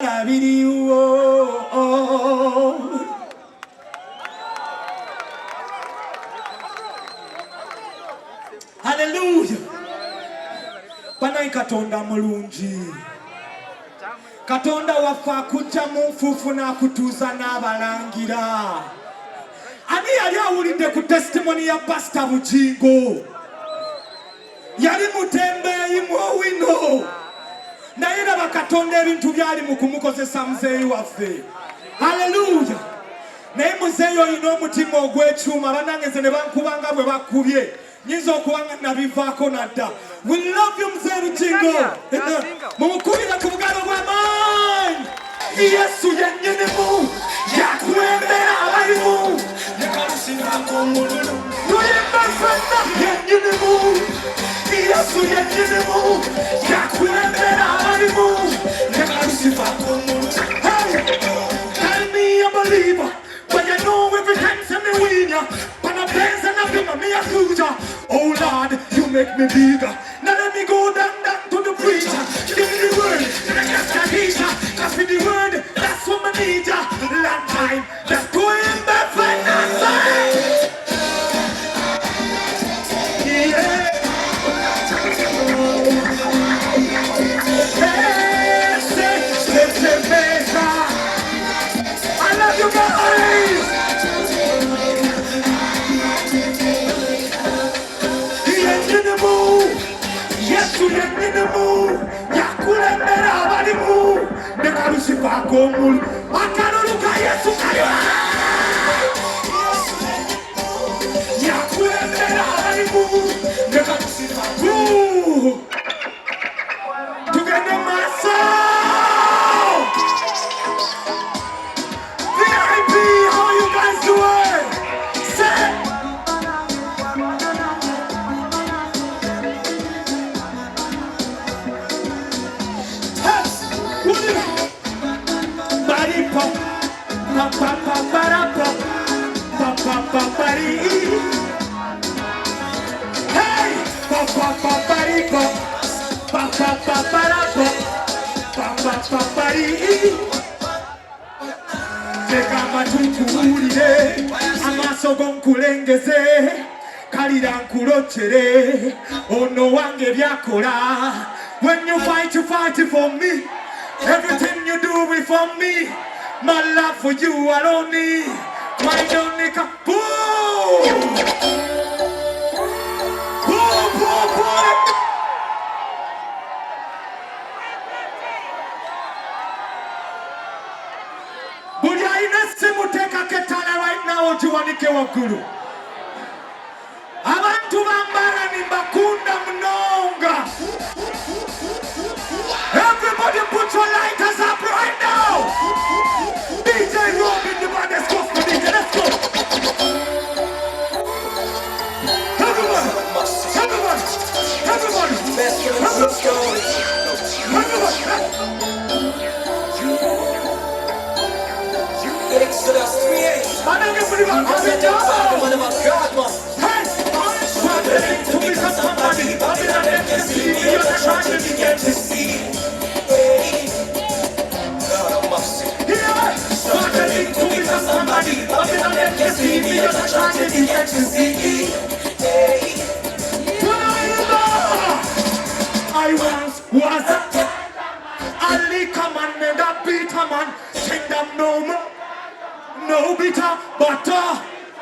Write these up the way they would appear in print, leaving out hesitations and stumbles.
nga biriwo. Hallelujah. Banayi Katonda mulungi. Katonda waffe akujja mu nfuufu n'akutuusa n'abalangira. Ani yali awulidde ku testimony ya Pastor Bugingo? Yali mutembeeyi mwowino. Naye laba Katonda ebintu byali mu kumukozesa muzeeyi waffe. Hallelujah. Naye muzeeyi olina omutima ogw'ekyuma. Bannange nze ne bankubanga bwe bakubye. Nyinza okuba nga nabivaako nadda. We love you muzeeyi Bugingo. Mumukubira ku bugalo bw'amaanyi. Yesu yennyinimu yakulembera abalimu. Tuyimba ffenna yennyinimu. Yesu yennyinimu yakulembera abalimu. Hey, tell me a believer when you know every time say me win ya. But I praise and I feel me a future. Oh Lord, you make me bigger. Now let me go down to the preacher. Give me the word, and I just can't teach ya. Cause with the word, that's what I need ya. Long time, let's go in back for nothing. Yeah. I love you guys. Yes, you get in the mood. Yakulembera abalimu. Nekalusifa komul. Akaluka Yesu kayo. Yakulembera abalimu. Nekalusifa komul. Together my soul. VIP, how you guys doing? Say. Hey, teka amatutuulire amaaso gonkulengeze kalira nkulocere ono wange byakola. When you fight for me. Everything you do is for me. My love for you alone. My only boom. Boom, boom, boom. Bulia inesimu teka ketala right now ojiwanike wakulu. Abantu bambara ni bakunda mnonga. Everybody put your lighters up right now. DJ Robin, the man that's close to DJ. Let's go. Everybody. Exodus 3:8. I never believe I'm coming down. What about God, man? Hey, to become somebody. Other than them can see me. You're trying to get to see. Struggling to become somebody. Other than them can see me. You're trying to get to see. I once was a liquor man and a bitter man. Kingdom no more. No bitter, butter.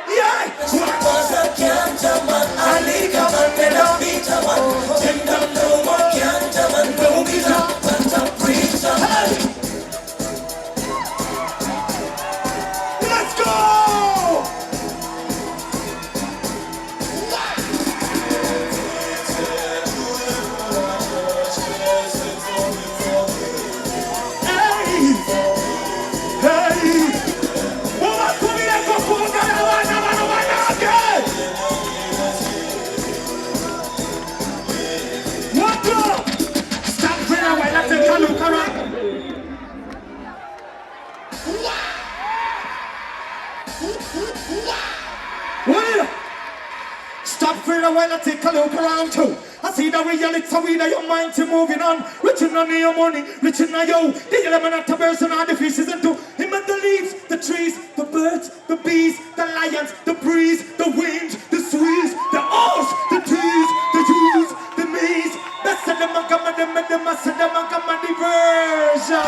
Yeah. Was a gentleman, a liquor man and a bitter man. Kingdom no more gentleman, no bitter, but a preacher. Hey. Let's go. Hey. a while I take a look around too. I see the reality with your mind to moving on. Reaching on your money, reaching on you. The element of the birds and all the fishes and two. Him and the leaves, the trees, the birds, the bees, the lions, the breeze, the wind, the sweets, the horse, the trees, the Jews, the maize. That's the Magama, the Magama diversion.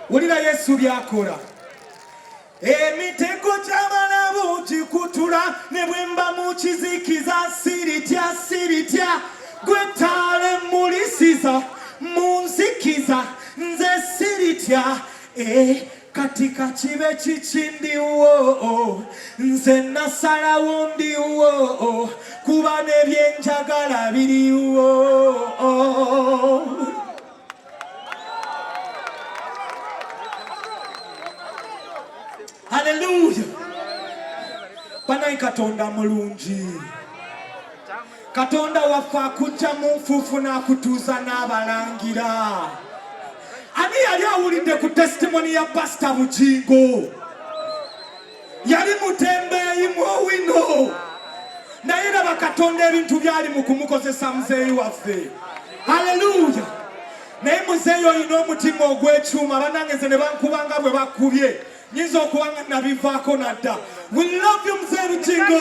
Ulira Yesu byakora emitego gy'abalabu gikutula ne bwemba mu kizikiza siritya gwetale mulisiza munzikiza nze siritya katika kibe kikindiwo nze nasalawo ndiwo kuba n'ebyenjagala biriwo. Hallelujah. Banayi Katonda mulungi. Katonda wafa kujja mu nfuufu n'akutuuza n'abalangira. Ani yali awulidde ku testimony ya Pastor Bugingo? Yali mutembeeyi mwowino. Naye laba Katonda ebintu byali mu kumukozesa muzeeyi waffe. Hallelujah. Naye muzeeyo olina omutima ogw'ekyuma banange ne bankubanga bwe bakubye nyinza okuba nga nabivaako nadda. We love you mzee Lutingo.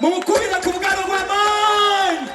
Mumukubire ku bugalo bw'amaanyi.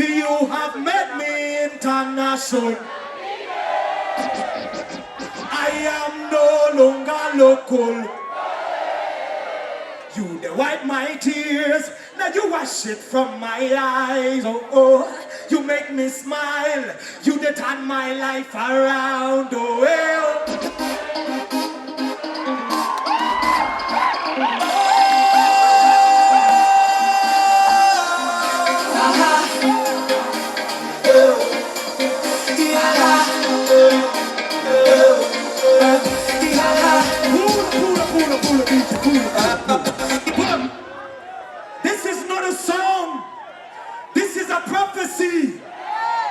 You have made me international. I am no longer local. You the wipe my tears, now you wash it from my eyes. Oh, oh, you make me smile. You the turn my life around. Oh, well. This is not a song. This is a prophecy.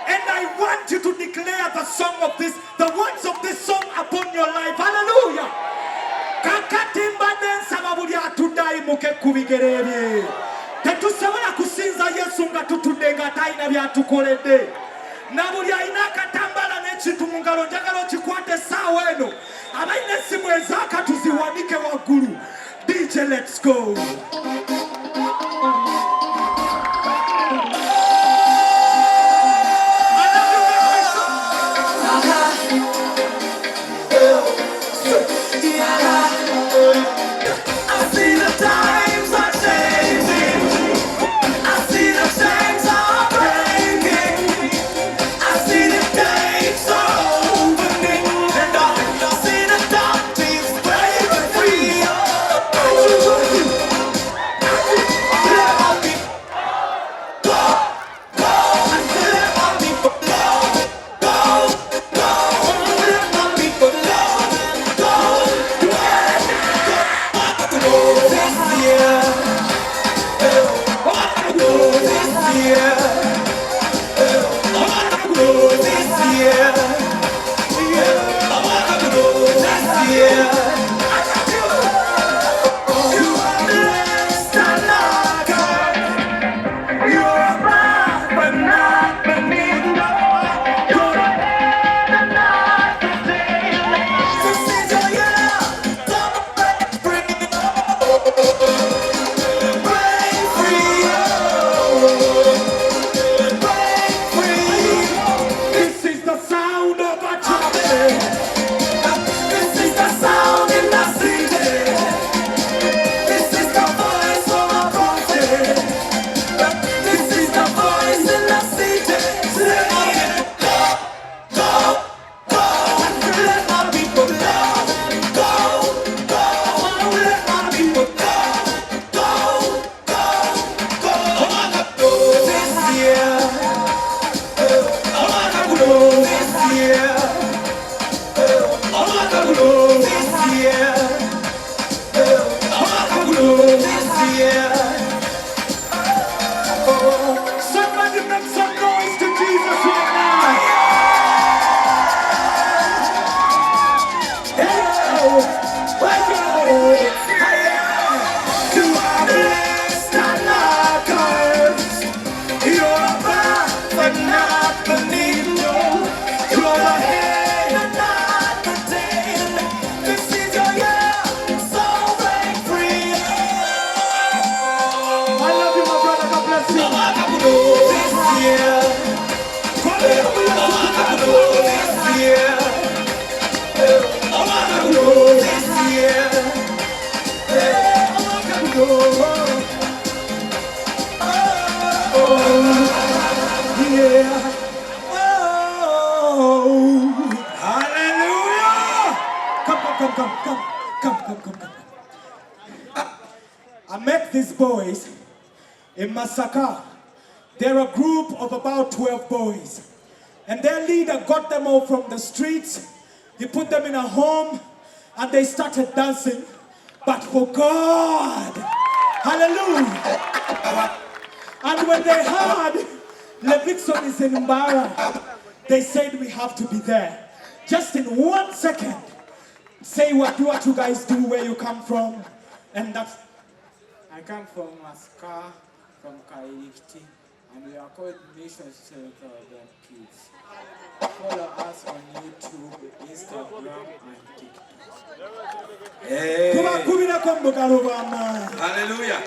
And I want you to declare the song of this, the words of this song upon your life. Hallelujah. Kakatimba densa mabuli atudai muke kubigerebye. Tetusobola kusinza Yesu nga tutudde nga talina byatukoledde. Nabuli alina akatambala n'ekintu mu ngalo njagala okikwate essaawa eno. Abalina essimu ezaaka tuziwanike waggulu. DJ, let's go. I met these boys in Masaka. They're a group of about 12 boys. And their leader got them all from the streets. He put them in a home and they started dancing. But for God, hallelujah. And when they heard Levixon is in Mbarara, they said we have to be there. Just in 1 second, say what you guys do, where you come from. And that's... I come from Masaka, from Kairikti, and we are called Mission Center of Kids. Follow us on YouTube, Instagram, and TikTok. Hey. Hallelujah.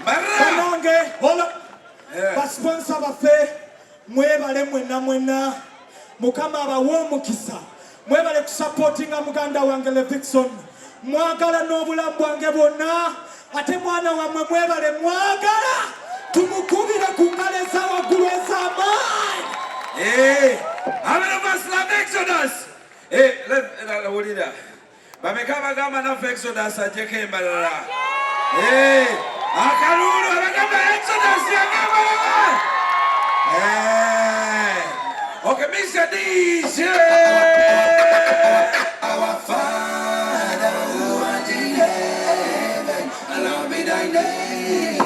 Mbarara. Hold up. Sponsor bafe, mwebale mwena. Mukama abawo mukisa. Mwebale supporting Muganda wange Levixon. Mwagala n'obulamu bwange bwonna. Ate mwana wamwe mwebale mwagala. Tumukubira ku ngalo ez'awaggulu ez'amaanyi. How many of us love Exodus? What is that? Bamekama gama na Exodus ajeke Mbarara. Akarulu abagamba Exodus yagamba. Okay, Mr. DJ. Our Father who art in heaven, hallowed be thy name.